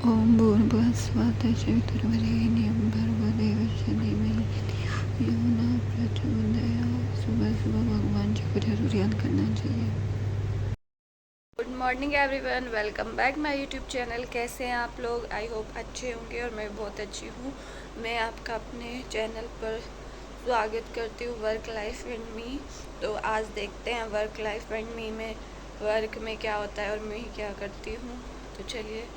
ओम भूर्भुवस्सुः तत्सवितुर्वरेण्यं भर्गो देवस्य धीमहि धियो यो न प्रचोदयात्। सुबह सुबह भगवान जी को जरूर याद करना चाहिए। Good morning everyone, welcome back my YouTube channel. कैसे हैं आप लोग? आई होप अच्छे होंगे और मैं बहुत अच्छी हूँ। मैं आपका अपने चैनल पर स्वागत करती हूँ वर्क लाइफ एंड मी। तो आज देखते हैं वर्क लाइफ एंड मी में वर्क में क्या होता है और मैं क्या करती हूँ। तो चलिए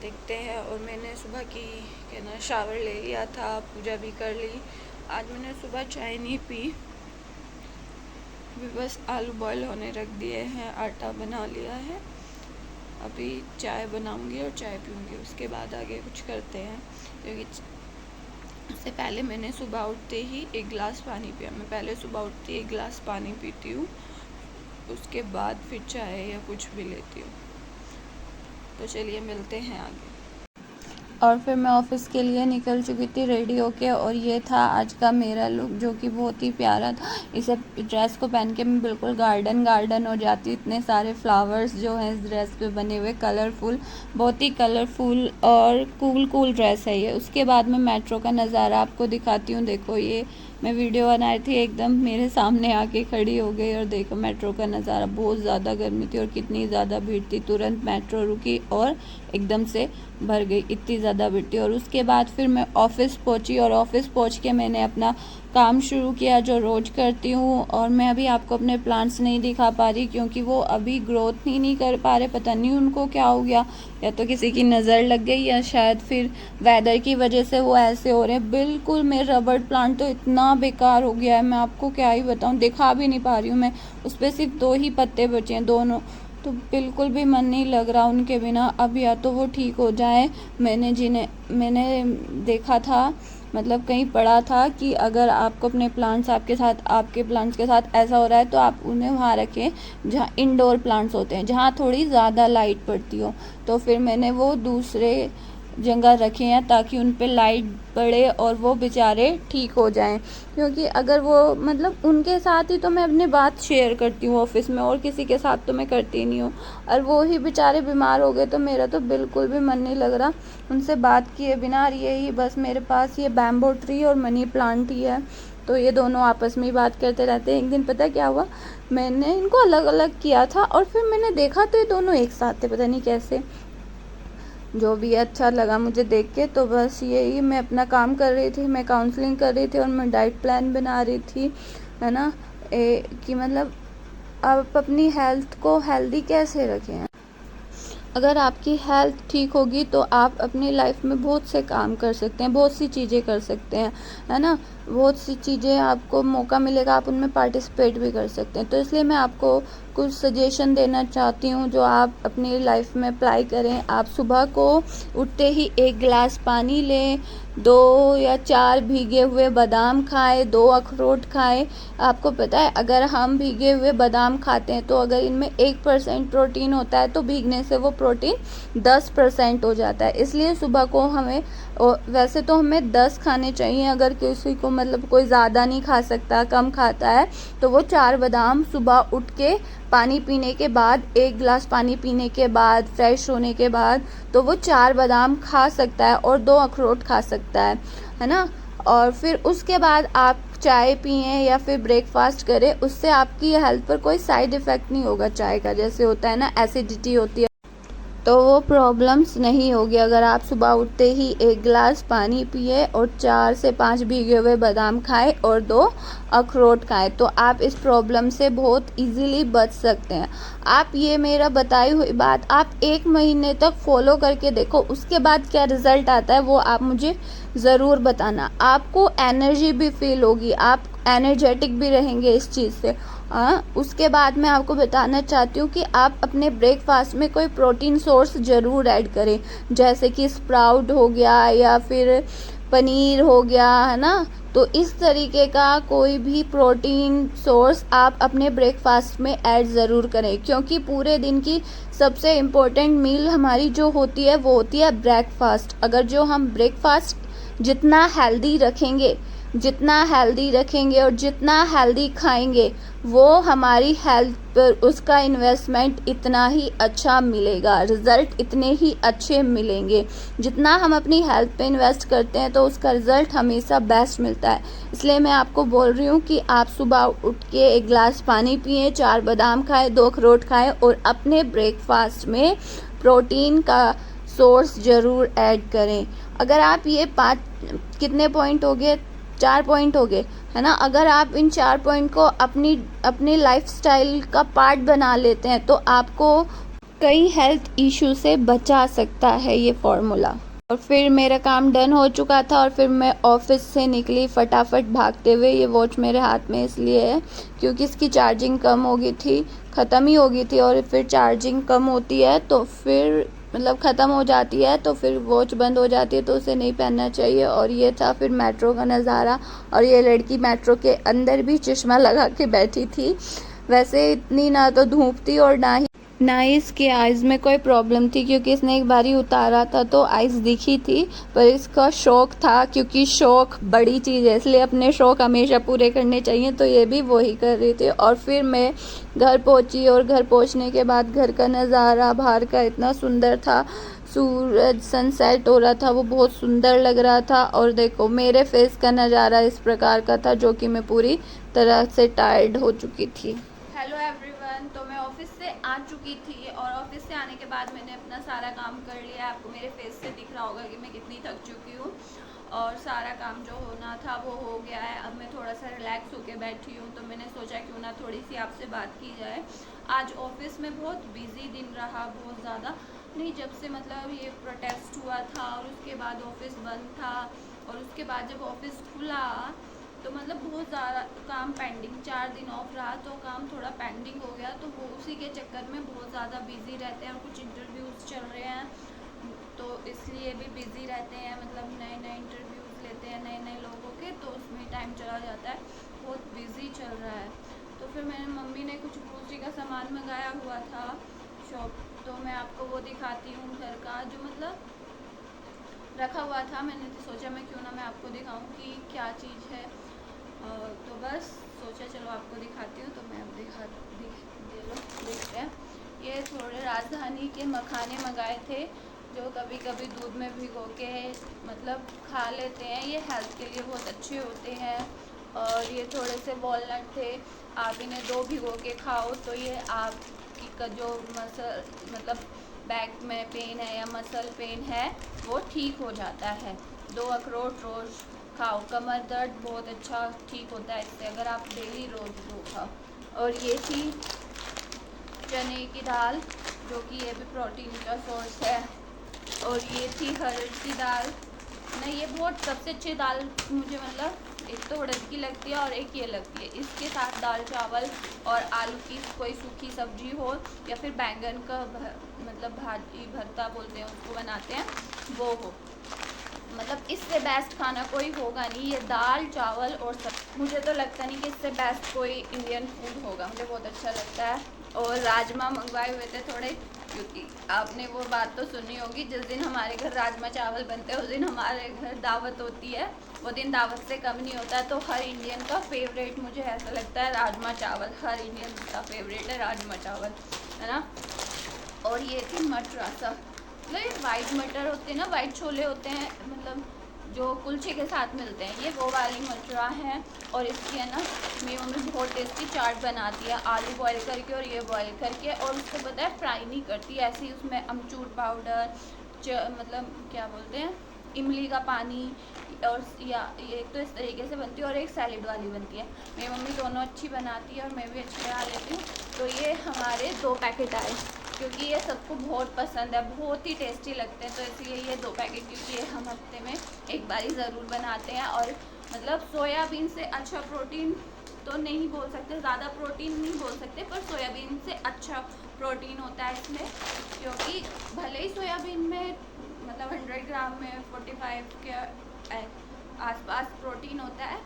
देखते हैं। और मैंने सुबह की कहना शावर ले लिया था, पूजा भी कर ली। आज मैंने सुबह चाय नहीं पी, बस आलू बॉयल होने रख दिए हैं, आटा बना लिया है। अभी चाय बनाऊंगी और चाय पीऊंगी, उसके बाद आगे कुछ करते हैं। क्योंकि उससे पहले मैंने सुबह उठते ही एक गिलास पानी पिया। मैं पहले सुबह उठती एक गिलास पानी पीती हूँ, उसके बाद फिर चाय या कुछ भी लेती हूँ। तो चलिए मिलते हैं आगे। और फिर मैं ऑफ़िस के लिए निकल चुकी थी रेडी होके, और ये था आज का मेरा लुक जो कि बहुत ही प्यारा था। इसे ड्रेस को पहन के मैं बिल्कुल गार्डन हो जाती हूँ। इतने सारे फ्लावर्स जो हैं इस ड्रेस पे बने हुए, कलरफुल, बहुत ही कलरफुल और कूल ड्रेस है ये। उसके बाद मैं मेट्रो का नज़ारा आपको दिखाती हूँ। देखो, ये मैं वीडियो बना रही थी, एकदम मेरे सामने आके खड़ी हो गई। और देखो मेट्रो का नज़ारा, बहुत ज़्यादा गर्मी थी और कितनी ज़्यादा भीड़ थी। तुरंत मेट्रो रुकी और एकदम से भर गई, इतनी ज़्यादा भीड़ थी। और उसके बाद फिर मैं ऑफ़िस पहुंची और ऑफ़िस पहुंच के मैंने अपना काम शुरू किया जो रोज़ करती हूँ। और मैं अभी आपको अपने प्लांट्स नहीं दिखा पा रही क्योंकि वो अभी ग्रोथ ही नहीं कर पा रहे। पता नहीं उनको क्या हो गया, या तो किसी की नज़र लग गई या शायद फिर वेदर की वजह से वो ऐसे हो रहे हैं। बिल्कुल मेरा रबड़ प्लांट तो इतना बेकार हो गया है, मैं आपको क्या ही बताऊँ, दिखा भी नहीं पा रही हूँ मैं। उस पर सिर्फ 2 ही पत्ते बचे हैं, दोनों। तो बिल्कुल भी मन नहीं लग रहा उनके बिना। अब या तो वो ठीक हो जाए। मैंने देखा था, मतलब कहीं पढ़ा था कि अगर आपको अपने प्लांट्स आपके प्लांट्स के साथ ऐसा हो रहा है तो आप उन्हें वहाँ रखें जहाँ इंडोर प्लांट्स होते हैं, जहाँ थोड़ी ज़्यादा लाइट पड़ती हो। तो फिर मैंने वो दूसरे जगह रखे हैं ताकि उन पे लाइट पड़े और वो बेचारे ठीक हो जाएं। क्योंकि अगर वो, मतलब उनके साथ ही तो मैं अपनी बात शेयर करती हूँ ऑफिस में, और किसी के साथ तो मैं करती नहीं हूँ। और वो ही बेचारे बीमार हो गए तो मेरा तो बिल्कुल भी मन नहीं लग रहा उनसे बात किए बिना। और यही बस मेरे पास ये बैम्बो ट्री और मनी प्लांट ही है, तो ये दोनों आपस में ही बात करते रहते हैं। एक दिन पता क्या हुआ, मैंने इनको अलग अलग किया था और फिर मैंने देखा तो ये दोनों एक साथ थे, पता नहीं कैसे। जो भी अच्छा लगा मुझे देख के। तो बस यही, मैं अपना काम कर रही थी, मैं काउंसलिंग कर रही थी और मैं डाइट प्लान बना रही थी, है ना। कि मतलब आप अपनी हेल्थ को हेल्दी कैसे रखें। अगर आपकी हेल्थ ठीक होगी तो आप अपनी लाइफ में बहुत से काम कर सकते हैं, बहुत सी चीज़ें कर सकते हैं, है ना। बहुत सी चीज़ें आपको मौका मिलेगा, आप उनमें पार्टिसिपेट भी कर सकते हैं। तो इसलिए मैं आपको कुछ सजेशन देना चाहती हूँ जो आप अपनी लाइफ में अप्लाई करें। आप सुबह को उठते ही 1 गिलास पानी लें, 2 या 4 भीगे हुए बादाम खाएं, 2 अखरोट खाएं। आपको पता है अगर हम भीगे हुए बादाम खाते हैं तो अगर इनमें 1% प्रोटीन होता है तो भीगने से वो प्रोटीन 10% हो जाता है। इसलिए सुबह को हमें, वैसे तो हमें 10 खाने चाहिए। अगर किसी को मतलब कोई ज़्यादा नहीं खा सकता, कम खाता है, तो वो 4 बादाम सुबह उठ के पानी पीने के बाद, 1 गिलास पानी पीने के बाद, फ्रेश होने के बाद, तो वो 4 बादाम खा सकता है और 2 अखरोट खा सकता है ना। और फिर उसके बाद आप चाय पिएं या फिर ब्रेकफास्ट करें, उससे आपकी हेल्थ पर कोई साइड इफ़ेक्ट नहीं होगा। चाय का जैसे होता है ना, एसिडिटी होती है, तो वो प्रॉब्लम्स नहीं होगी अगर आप सुबह उठते ही 1 गिलास पानी पिए और 4 से 5 भीगे हुए बादाम खाएं और 2 अखरोट खाएं। तो आप इस प्रॉब्लम से बहुत इजीली बच सकते हैं। आप ये मेरा बताई हुई बात आप 1 महीने तक फॉलो करके देखो, उसके बाद क्या रिज़ल्ट आता है वो आप मुझे ज़रूर बताना। आपको एनर्जी भी फील होगी, आप एनर्जेटिक भी रहेंगे इस चीज़ से। उसके बाद मैं आपको बताना चाहती हूँ कि आप अपने ब्रेकफास्ट में कोई प्रोटीन सोर्स ज़रूर ऐड करें, जैसे कि स्प्राउट हो गया या फिर पनीर हो गया, है ना। तो इस तरीके का कोई भी प्रोटीन सोर्स आप अपने ब्रेकफास्ट में ऐड ज़रूर करें, क्योंकि पूरे दिन की सबसे इम्पोर्टेंट मील हमारी जो होती है वो होती है ब्रेकफास्ट। अगर जो हम ब्रेकफास्ट जितना हेल्दी रखेंगे जितना हेल्दी रखेंगे और जितना हेल्दी खाएंगे वो हमारी हेल्थ पर उसका इन्वेस्टमेंट इतना ही अच्छा मिलेगा, रिज़ल्ट इतने ही अच्छे मिलेंगे। जितना हम अपनी हेल्थ पे इन्वेस्ट करते हैं तो उसका रिज़ल्ट हमेशा बेस्ट मिलता है। इसलिए मैं आपको बोल रही हूँ कि आप सुबह उठ के 1 गिलास पानी पिएं, 4 बादाम खाएं, 2 अखरोट खाएं और अपने ब्रेकफास्ट में प्रोटीन का सोर्स ज़रूर ऐड करें। अगर आप ये 5 कितने पॉइंट हो गए, 4 पॉइंट हो गए, है ना। अगर आप इन 4 पॉइंट को अपनी लाइफस्टाइल का पार्ट बना लेते हैं तो आपको कई हेल्थ इशू से बचा सकता है ये फॉर्मूला। और फिर मेरा काम डन हो चुका था और फिर मैं ऑफिस से निकली फटाफट भागते हुए। ये वॉच मेरे हाथ में इसलिए है क्योंकि इसकी चार्जिंग कम हो गई थी, ख़त्म ही हो गई थी। और फिर चार्जिंग कम होती है तो फिर मतलब ख़त्म हो जाती है तो फिर वॉच बंद हो जाती है, तो उसे नहीं पहनना चाहिए। और ये था फिर मेट्रो का नज़ारा। और ये लड़की मेट्रो के अंदर भी चश्मा लगा के बैठी थी। वैसे इतनी ना तो धूप थी और ना ही इसके आइज़ में कोई प्रॉब्लम थी क्योंकि इसने एक बारी उतारा था तो आइज़ दिखी थी, पर इसका शौक़ था क्योंकि शौक़ बड़ी चीज़ है, इसलिए अपने शौक़ हमेशा पूरे करने चाहिए। तो ये भी वही कर रही थी। और फिर मैं घर पहुंची और घर पहुंचने के बाद घर का नज़ारा बाहर का इतना सुंदर था, सूरज सनसेट हो रहा था, वो बहुत सुंदर लग रहा था। और देखो मेरे फेस का नज़ारा इस प्रकार का था जो कि मैं पूरी तरह से टायर्ड हो चुकी थी। हेलो एवरीवन, तो मैं ऑफिस से आ चुकी थी और ऑफिस से आने के बाद मैंने अपना सारा काम कर लिया। आपको मेरे फेस से दिख रहा होगा कि मैं कितनी थक चुकी हूँ और सारा काम जो होना था वो हो गया है। अब मैं थोड़ा सा रिलैक्स होके बैठी हूँ तो मैंने सोचा क्यों ना थोड़ी सी आपसे बात की जाए। आज ऑफिस में बहुत बिजी दिन रहा, बहुत ज़्यादा नहीं, जब से मतलब ये प्रोटेस्ट हुआ था और उसके बाद ऑफिस बंद था और उसके बाद जब ऑफिस खुला तो मतलब बहुत ज़्यादा काम पेंडिंग, 4 दिन ऑफ रहा तो काम थोड़ा पेंडिंग हो गया। तो वो उसी के चक्कर में बहुत ज़्यादा बिजी रहते हैं और कुछ इंटरव्यूज़ चल रहे हैं तो इसलिए भी बिज़ी रहते हैं। मतलब नए नए इंटरव्यूज़ लेते हैं नए नए लोगों के, तो उसमें टाइम चला जाता है, बहुत बिज़ी चल रहा है। तो फिर मैंने मम्मी ने कुछ ग्रोसरी का सामान मंगाया हुआ था शॉप, तो मैं आपको वो दिखाती हूँ घर का जो मतलब रखा हुआ था। मैंने तो सोचा मैं क्यों ना मैं आपको दिखाऊं कि क्या चीज़ है। तो बस सोचा चलो आपको दिखाती हूँ, तो मैं अब देखते हैं। ये थोड़े राजधानी के मखाने मंगाए थे जो कभी कभी दूध में भिगो के मतलब खा लेते हैं, ये हेल्थ के लिए बहुत अच्छे होते हैं। और ये थोड़े से वॉलनट थे, आप इन्हें 2 भिगो के खाओ तो ये आपकी का जो मसल मतलब बैक में पेन है या मसल पेन है वो ठीक हो जाता है। 2 अखरोट रोज़ खाओ, कमर दर्द बहुत अच्छा ठीक होता है इससे, अगर आप डेली रोज़ 2 खाओ। और ये थी चने की दाल जो कि ये भी प्रोटीन का सोर्स है। और ये थी हरड़ की दाल, नहीं ये बहुत सबसे अच्छी दाल मुझे मतलब एक तो उड़द की लगती है और एक ये लगती है। इसके साथ दाल चावल और आलू की कोई सूखी सब्जी हो या फिर बैंगन का मतलब भाजी भरता बोलते हैं उसको बनाते हैं वो हो, मतलब इससे बेस्ट खाना कोई होगा नहीं। ये दाल चावल और सब मुझे तो लगता नहीं कि इससे बेस्ट कोई इंडियन फूड होगा, मुझे बहुत अच्छा लगता है। और राजमा मंगवाए हुए थे थोड़े, क्योंकि आपने वो बात तो सुनी होगी जिस दिन हमारे घर राजमा चावल बनते हैं उस दिन हमारे घर दावत होती है, वो दिन दावत से कम नहीं होता। तो हर इंडियन का फेवरेट मुझे ऐसा लगता है राजमा चावल, हर इंडियन का फेवरेट है राजमा चावल, है ना। और ये थी मटर रसा, मतलब वाइट मटर होते हैं ना, वाइट छोले होते हैं मतलब जो कुलचे के साथ मिलते हैं, ये वो वाली मटरा है। और इसकी है ना मेरी मम्मी बहुत टेस्टी चाट बनाती है, आलू बॉईल करके और ये बॉईल करके, और उसको पता है फ्राई नहीं करती, ऐसे ही उसमें अमचूर पाउडर मतलब क्या बोलते हैं इमली का पानी और या एक तो इस तरीके से बनती है और एक सैलेड वाली बनती है। मेरी मम्मी दोनों अच्छी बनाती है और मैं भी अच्छी बना लेती हूँ। तो ये हमारे 2 पैकेट आए क्योंकि ये सबको बहुत पसंद है, बहुत ही टेस्टी लगते हैं, तो इसलिए ये 2 पैकेट क्योंकि ये हम हफ्ते में एक बार ही ज़रूर बनाते हैं। और मतलब सोयाबीन से अच्छा प्रोटीन तो नहीं बोल सकते, ज़्यादा प्रोटीन नहीं बोल सकते, पर सोयाबीन से अच्छा प्रोटीन होता है इसमें, क्योंकि भले ही सोयाबीन में मतलब 100 ग्राम में 45 के आसपास प्रोटीन होता है,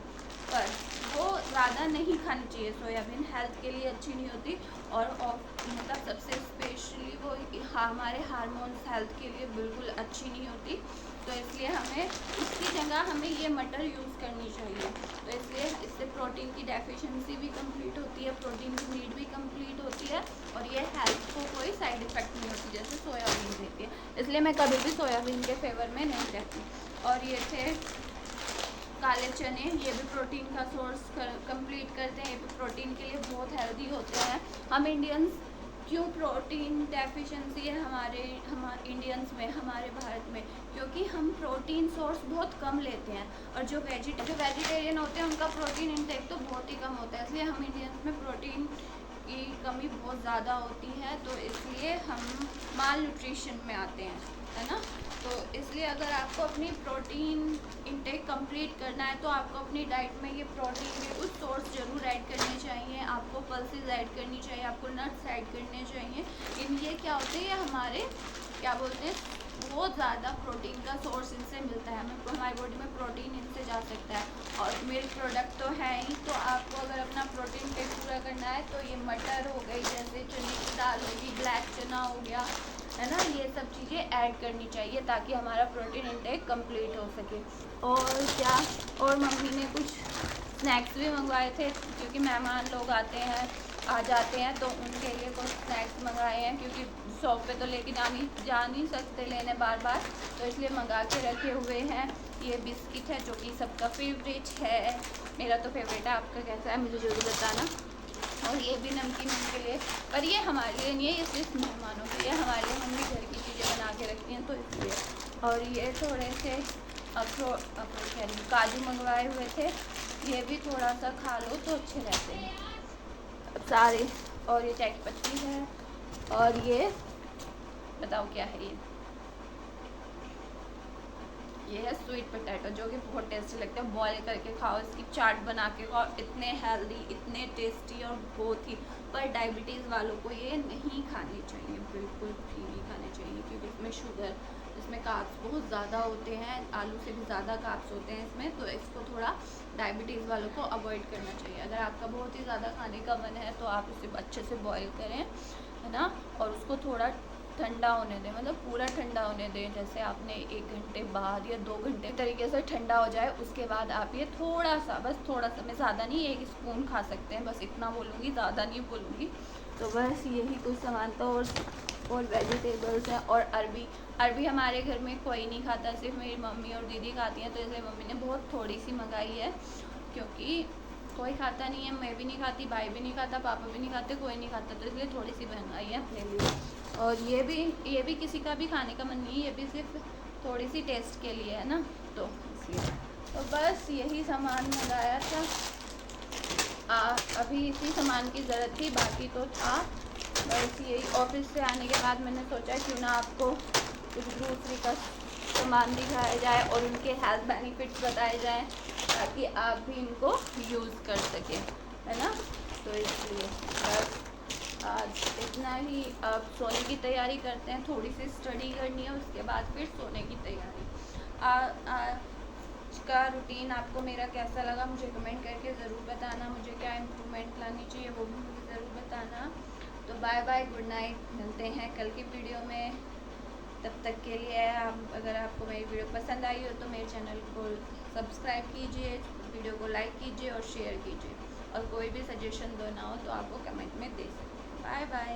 पर वो ज़्यादा नहीं खानी चाहिए। सोयाबीन हेल्थ के लिए अच्छी नहीं होती और मतलब सबसे स्पेशली वो हमारे हार्मोन्स हेल्थ के लिए बिल्कुल अच्छी नहीं होती। तो इसलिए हमें इसकी जगह हमें ये मटर यूज़ करनी चाहिए। तो इसलिए इससे प्रोटीन की डेफिशिएंसी भी कंप्लीट होती है, प्रोटीन की नीड भी कंप्लीट होती है और ये हेल्थ को कोई साइड इफ़ेक्ट नहीं होती जैसे सोयाबीन देती है। इसलिए मैं कभी भी सोयाबीन के फेवर में नहीं रहती। और ये थे काले चने, ये भी प्रोटीन का सोर्स कंप्लीट करते हैं। ये भी प्रोटीन के लिए बहुत हेल्दी होते हैं। हम इंडियंस क्यों प्रोटीन डेफिशिएंसी है हमारे इंडियंस में, हमारे भारत में, क्योंकि हम प्रोटीन सोर्स बहुत कम लेते हैं और जो वेजिटेरियन होते हैं उनका प्रोटीन इंटेक तो बहुत ही कम होता है। इसलिए हम इंडियंस में प्रोटीन की कमी बहुत ज़्यादा होती है, तो इसलिए हम माल न्यूट्रिशन में आते हैं, है ना। तो इसलिए अगर आपको अपनी प्रोटीन इंटेक कंप्लीट करना है तो आपको अपनी डाइट में ये प्रोटीन के कुछ सोर्स ज़रूर ऐड करने चाहिए। आपको पल्सेस ऐड करनी चाहिए, आपको नट्स ऐड करने चाहिए। इन ये क्या होते हैं, हमारे क्या बोलते हैं, बहुत ज़्यादा प्रोटीन का सोर्स इनसे मिलता है। हमें हमारी बॉडी में प्रोटीन इनसे जा सकता है और मिल्क प्रोडक्ट तो है ही। तो आपको अगर अपना प्रोटीन टेक पूरा करना है तो ये मटर हो गई, जैसे चने की दाल होगी, ब्लैक चना हो गया, है ना, ये सब चीज़ें ऐड करनी चाहिए ताकि हमारा प्रोटीन इंटेक कंप्लीट हो सके। और क्या, और मम्मी ने कुछ स्नैक्स भी मंगवाए थे क्योंकि मेहमान लोग आ जाते हैं तो उनके लिए कुछ स्नैक्स मंगाए हैं, क्योंकि शॉप पे तो लेके जा नहीं सकते लेने बार बार, तो इसलिए मंगा के रखे हुए हैं। ये बिस्किट है जो कि सबका फेवरेट है, मेरा तो फेवरेट है, आपका कैसा है मुझे ज़रूर बताना। और ये भी नमकीन उनके लिए, पर ये हमारे लिए नहीं है, ये सिर्फ मेहमानों के लिए। हमारे लिए मम्मी घर की चीज़ें बना के रखती हैं तो इसलिए। और ये थोड़े से अखरोट काजू मंगवाए हुए थे, ये भी थोड़ा सा खा लो तो अच्छे रहते हैं सारे। और ये चाय की पत्ती है, और ये बताओ क्या है, ये है स्वीट पोटैटो जो कि बहुत टेस्टी लगता है। बॉईल करके खाओ, इसकी चाट बना के खाओ, इतने हेल्दी, इतने टेस्टी और बहुत ही। पर डायबिटीज़ वालों को ये नहीं खानी चाहिए, बिल्कुल भी नहीं खाने चाहिए, क्योंकि इसमें शुगर, इसमें कार्ब्स बहुत ज़्यादा होते हैं, आलू से भी ज़्यादा कार्ब्स होते हैं इसमें। तो इसको थोड़ा डायबिटीज़ वालों को अवॉइड करना चाहिए। अगर आपका बहुत ही ज़्यादा खाने का मन है तो आप इसे अच्छे से बॉईल करें, है ना, और उसको थोड़ा ठंडा होने दें, मतलब पूरा ठंडा होने दें। जैसे आपने 1 घंटे बाद या 2 घंटे तरीके से ठंडा हो जाए, उसके बाद आप ये थोड़ा सा, बस थोड़ा सा, मैं ज़्यादा नहीं, 1 स्पून खा सकते हैं, बस इतना बोलूँगी, ज़्यादा नहीं बोलूँगी। तो बस यही कुछ सामान था। और वेजिटेबल्स हैं। और अरबी हमारे घर में कोई नहीं खाता, सिर्फ मेरी मम्मी और दीदी खाती हैं, तो इसलिए मम्मी ने बहुत थोड़ी सी मंगाई है, क्योंकि कोई खाता नहीं है, मैं भी नहीं खाती, भाई भी नहीं खाता, पापा भी नहीं खाते, कोई नहीं खाता, तो इसलिए थोड़ी सी मंगाई है अपने लिए। और ये भी किसी का भी खाने का मन नहीं है, ये भी सिर्फ थोड़ी सी टेस्ट के लिए है ना, तो इसलिए। तो बस यही सामान मंगाया था, अभी इसी सामान की ज़रूरत थी, बाकी तो था बस यही। ऑफिस से आने के बाद मैंने सोचा क्यों ना आपको कुछ ग्रोसरी का सामान दिखाया जाए और उनके हेल्थ बेनिफिट्स बताए जाएं, ताकि आप भी इनको यूज़ कर सकें, है ना। तो इसलिए बस आज इतना ही। अब सोने की तैयारी करते हैं, थोड़ी सी स्टडी करनी है, उसके बाद फिर सोने की तैयारी। आज का रूटीन आपको मेरा कैसा लगा मुझे कमेंट करके ज़रूर बताना। मुझे क्या इम्प्रूवमेंट लानी चाहिए वो भी मुझे ज़रूर बताना। तो बाय बाय, गुड नाइट, मिलते हैं कल की वीडियो में। तब तक के लिए अगर आपको मेरी वीडियो पसंद आई हो तो मेरे चैनल को सब्सक्राइब कीजिए, वीडियो को लाइक कीजिए और शेयर कीजिए, और कोई भी सजेशन देना हो तो आपको कमेंट में दे सकते हैं। Bye bye.